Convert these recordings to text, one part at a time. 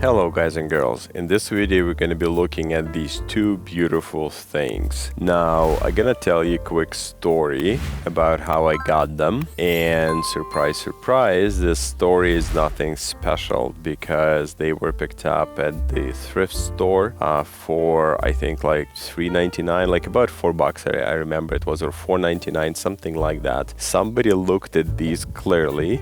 Hello guys and girls, in this video we're going to be looking at these two beautiful things. Now I'm gonna tell you a quick story about how I got them, and surprise surprise, this story is nothing special because they were picked up at the thrift store for I think like $3.99, like about $4. I remember it was, or $4.99, something like that. Somebody looked at these clearly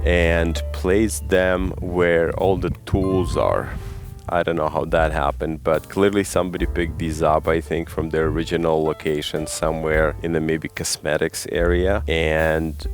and placed them where all the tools are. I don't know how that happened, but clearly somebody picked these up, I think, from their original location somewhere in the maybe cosmetics area, and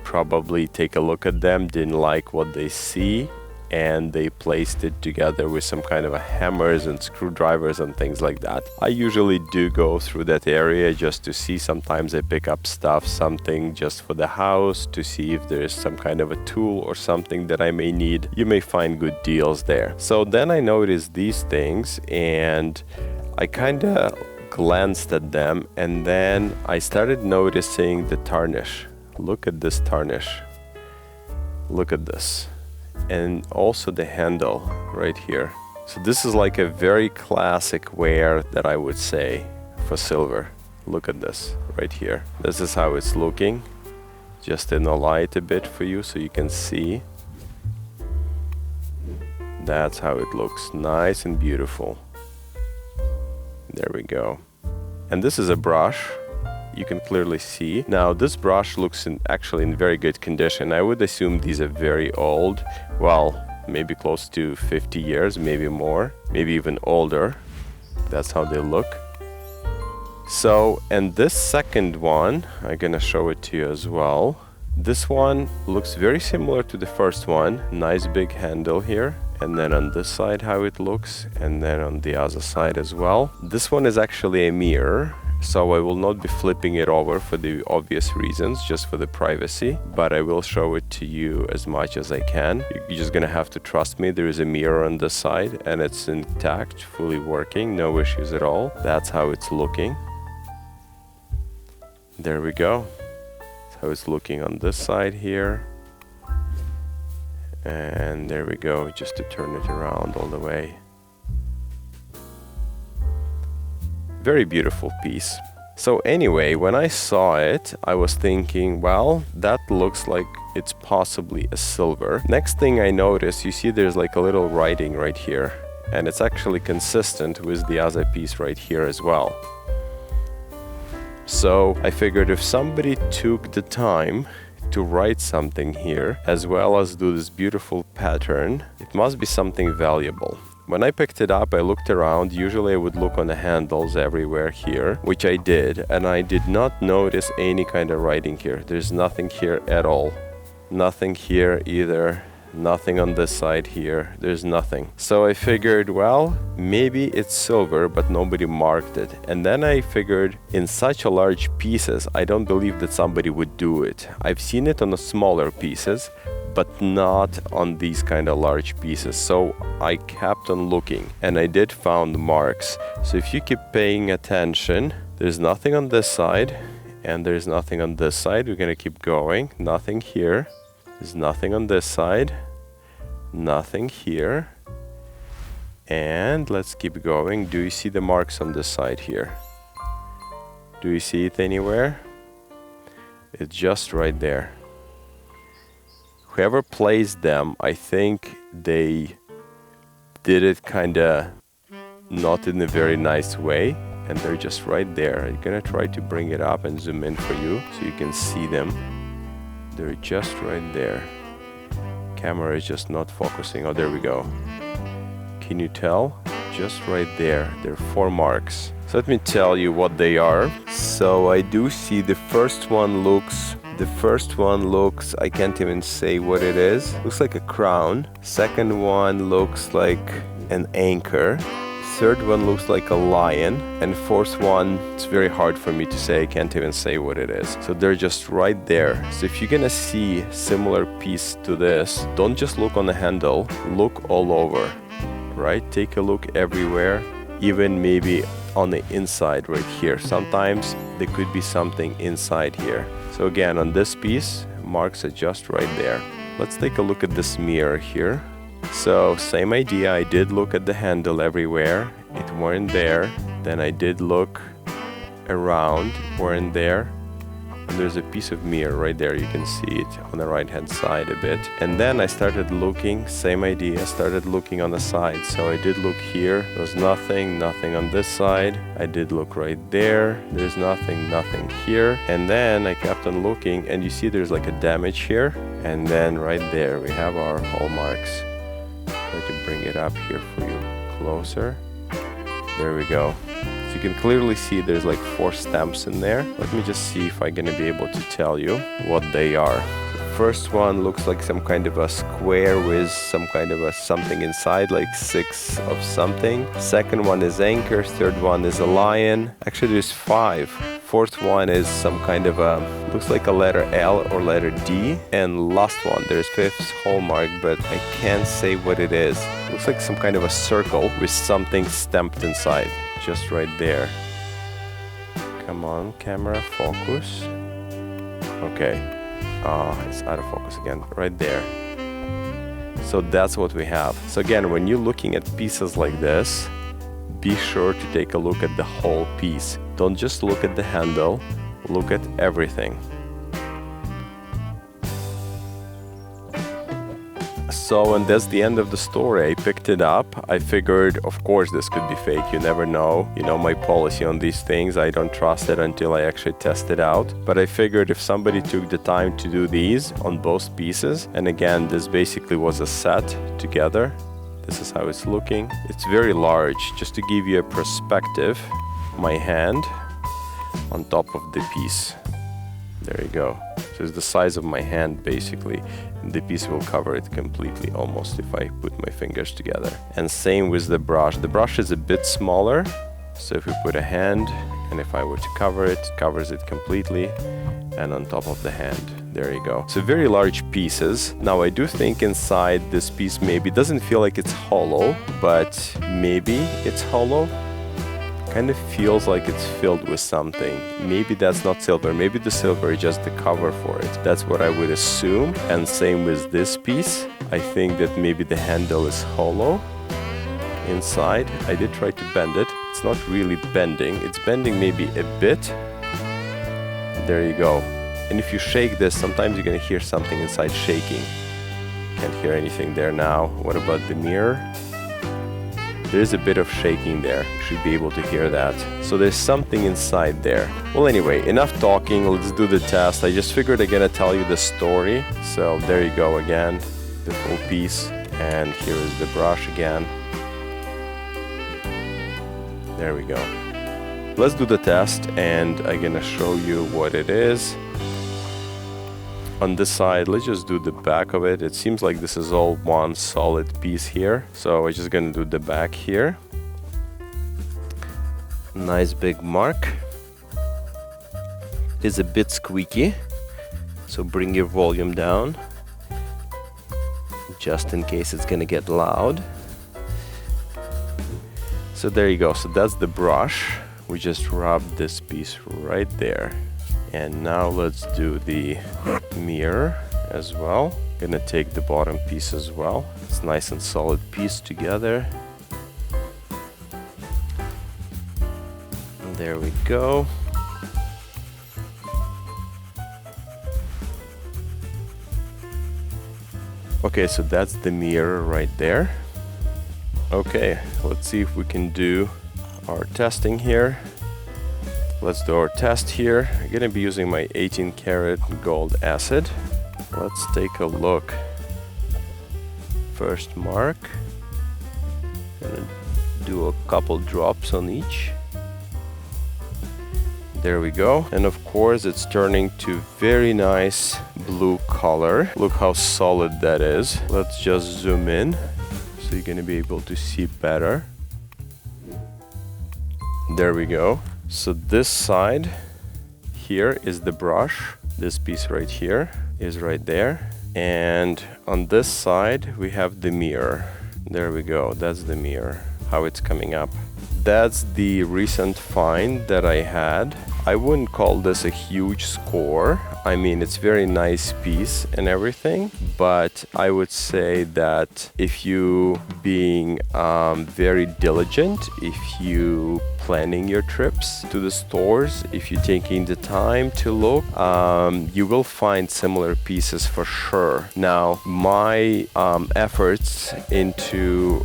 probably take a look at them, didn't like what they see, and they placed it together with some kind of hammers and screwdrivers and things like that. I usually do go through that area just to see. Sometimes I pick up stuff, something just for the house, to see if there's some kind of a tool or something that I may need. You may find good deals there. So then I noticed these things and I kind of glanced at them, and then I started noticing the tarnish. Look at this tarnish. Look at this. And also the handle right here. So this is like a very classic wear that I would say for silver. Look at this right here. This is how it's looking, just in the light a bit for you so you can see. That's how it looks, nice and beautiful. There we go. And this is a brush. You can clearly see. Now this brush looks actually in very good condition. I would assume these are very old. Well, maybe close to 50 years, maybe more, maybe even older. That's how they look. So, and this second one, I'm gonna show it to you as well. This one looks very similar to the first one. Nice big handle here. And then on this side how it looks, and then on the other side as well. This one is actually a mirror. So I will not be flipping it over for the obvious reasons, just for the privacy, but I will show it to you as much as I can. You're just gonna have to trust me. There is a mirror on this side and it's intact, fully working, no issues at all. That's how it's looking. There we go. That's how it's looking on this side here. And there we go, just to turn it around all the way. Very beautiful piece. So anyway, when I saw it, I was thinking, well, that looks like it's possibly a silver. Next thing I noticed, you see there's like a little writing right here, and it's actually consistent with the other piece right here as well. So I figured if somebody took the time to write something here, as well as do this beautiful pattern, it must be something valuable. When I picked it up, I looked around. Usually I would look on the handles everywhere here, which I did, and I did not notice any kind of writing here. There's nothing here at all. Nothing here either. Nothing on this side here. There's nothing. So I figured, well, maybe it's silver, but nobody marked it. And then I figured, in such a large pieces, I don't believe that somebody would do it. I've seen it on the smaller pieces, but not on these kind of large pieces. So I kept on looking and I did found marks. So if you keep paying attention, there's nothing on this side and there's nothing on this side. We're gonna keep going. Nothing here. There's nothing on this side. Nothing here. And let's keep going. Do you see the marks on this side here? Do you see it anywhere? It's just right there. Whoever placed them, I think they did it kinda not in a very nice way, and they're just right there. I'm gonna try to bring it up and zoom in for you so you can see them. They're just right there. Camera is just not focusing. Oh, there we go. Can you tell? Just right there. There are 4 marks. So let me tell you what they are. So I do see the first one looks, I can't even say what it is. Looks like a crown. Second one looks like an anchor. Third one looks like a lion. And fourth one, it's very hard for me to say. I can't even say what it is. So they're just right there. So if you're gonna see similar piece to this, don't just look on the handle, look all over, right? Take a look everywhere, even maybe on the inside right here. Sometimes there could be something inside here. So again, on this piece, marks are just right there. Let's take a look at this mirror here. So same idea, I did look at the handle everywhere, it weren't there. Then I did look around, weren't there. And there's a piece of mirror right there, you can see it on the right hand side a bit. And then I started looking, same idea, started looking on the side. So I did look here, there was nothing on this side. I did look right there, there's nothing here. And then I kept on looking and you see there's like a damage here. And then right there we have our hallmarks. Try to bring it up here for you closer. There we go. You can clearly see there's like 4 stamps in there. Let me just see if I'm gonna be able to tell you what they are. The first one looks like some kind of a square with some kind of a something inside, like 6 of something. Second one is anchor, third one is a lion. Actually there's 5. Fourth one is some kind of a, looks like a letter L or letter D. And last one, there's 5th hallmark, but I can't say what it is. Looks like some kind of a circle with something stamped inside. Just right there. Come on, camera, focus. Okay. It's out of focus again. Right there. So that's what we have. So again, when you're looking at pieces like this, be sure to take a look at the whole piece. Don't just look at the handle, look at everything. So, and that's the end of the story. I picked it up. I figured, of course, this could be fake. You never know. You know my policy on these things. I don't trust it until I actually test it out. But I figured if somebody took the time to do these on both pieces, and again, this basically was a set together. This is how it's looking. It's very large. Just to give you a perspective, my hand on top of the piece. There you go. So it's the size of my hand basically. And the piece will cover it completely almost if I put my fingers together. And same with the brush. The brush is a bit smaller. So if we put a hand and if I were to cover it, it covers it completely. And on top of the hand, there you go. So very large pieces. Now I do think inside this piece maybe doesn't feel like it's hollow, but maybe it's hollow. Kind of feels like it's filled with something. Maybe that's not silver, maybe the silver is just the cover for it. That's what I would assume. And same with this piece. I think that maybe the handle is hollow inside. I did try to bend it. It's not really bending. It's bending maybe a bit. There you go. And if you shake this, sometimes you're gonna hear something inside shaking. Can't hear anything there now. What about the mirror? There's a bit of shaking there. You should be able to hear that. So there's something inside there. Well, anyway, enough talking. Let's do the test. I just figured I'm gonna tell you the story. So there you go again, the full piece. And here is the brush again. There we go. Let's do the test and I'm gonna show you what it is. On this side, let's just do the back of it. It seems like this is all one solid piece here. So we're just gonna do the back here. Nice big mark. It is a bit squeaky, so bring your volume down, just in case it's gonna get loud. So there you go, so that's the brush. We just rubbed this piece right there. And now let's do the mirror as well. Gonna take the bottom piece as well. It's nice and solid piece together. And there we go. Okay, so that's the mirror right there. Okay, let's see if we can do our testing here. Let's do our test here. I'm gonna be using my 18 karat gold acid. Let's take a look. First mark. Gonna do a couple drops on each. There we go. And of course it's turning to very nice blue color. Look how solid that is. Let's just zoom in so you're gonna be able to see better. There we go. So this side here is the brush. This piece right here is right there. And on this side we have the mirror. There we go. That's the mirror, how it's coming up. That's the recent find that I had. I wouldn't call this a huge score. I mean, it's very nice piece and everything, but I would say that if you being very diligent, if you planning your trips to the stores, if you're taking the time to look, you will find similar pieces for sure. Now, my efforts into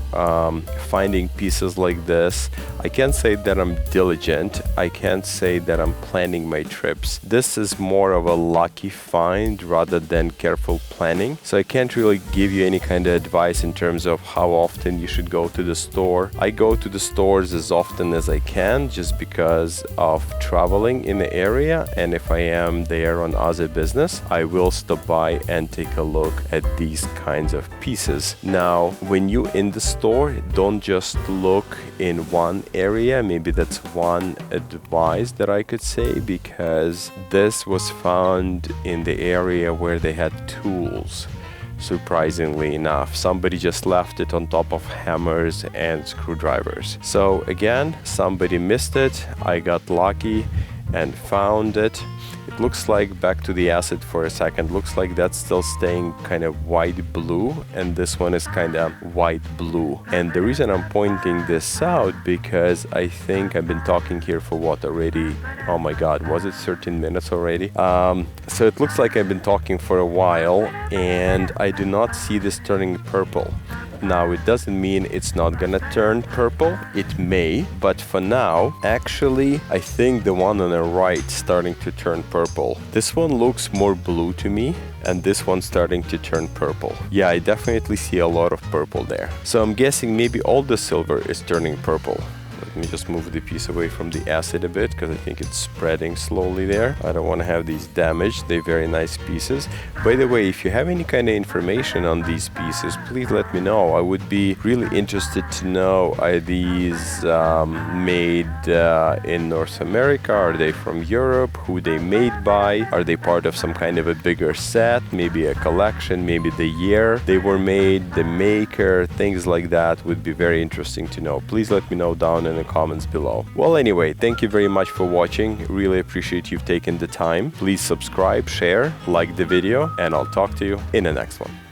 finding pieces like this, I can't say that I'm diligent. I can't say that I'm planning my trips. This is more of a lucky find rather than careful planning. So I can't really give you any kind of advice in terms of how often you should go to the store. I go to the stores as often as I can just because of traveling in the area, and if I am there on other business, I will stop by and take a look at these kinds of pieces. Now, when you in the store, don't just look in one area. Maybe that's one advice that I could say, because this was found in the area where they had tools. Surprisingly enough, somebody just left it on top of hammers and screwdrivers. So again, somebody missed it. I got lucky and found it. It looks like, back to the acid for a second, looks like that's still staying kind of white blue, and this one is kind of white blue. And the reason I'm pointing this out, because I think I've been talking here for what already, oh my god, was it 13 minutes already? So it looks like I've been talking for a while, and I do not see this turning purple. Now, it doesn't mean it's not gonna turn purple. It may, but for now, actually, I think the one on the right starting to turn purple. This one looks more blue to me, and this one's starting to turn purple. Yeah, I definitely see a lot of purple there. So I'm guessing maybe all the silver is turning purple. Let me just move the piece away from the acid a bit, because I think it's spreading slowly there. I don't want to have these damaged. They're very nice pieces. By the way, if you have any kind of information on these pieces, please let me know. I would be really interested to know, are these made in North America? Are they from Europe? Who they made by? Are they part of some kind of a bigger set? Maybe a collection, maybe the year they were made, the maker, things like that would be very interesting to know. Please let me know down in the comments below. Well, anyway, thank you very much for watching. Really appreciate you've taken the time. Please subscribe, share, like the video, and I'll talk to you in the next one.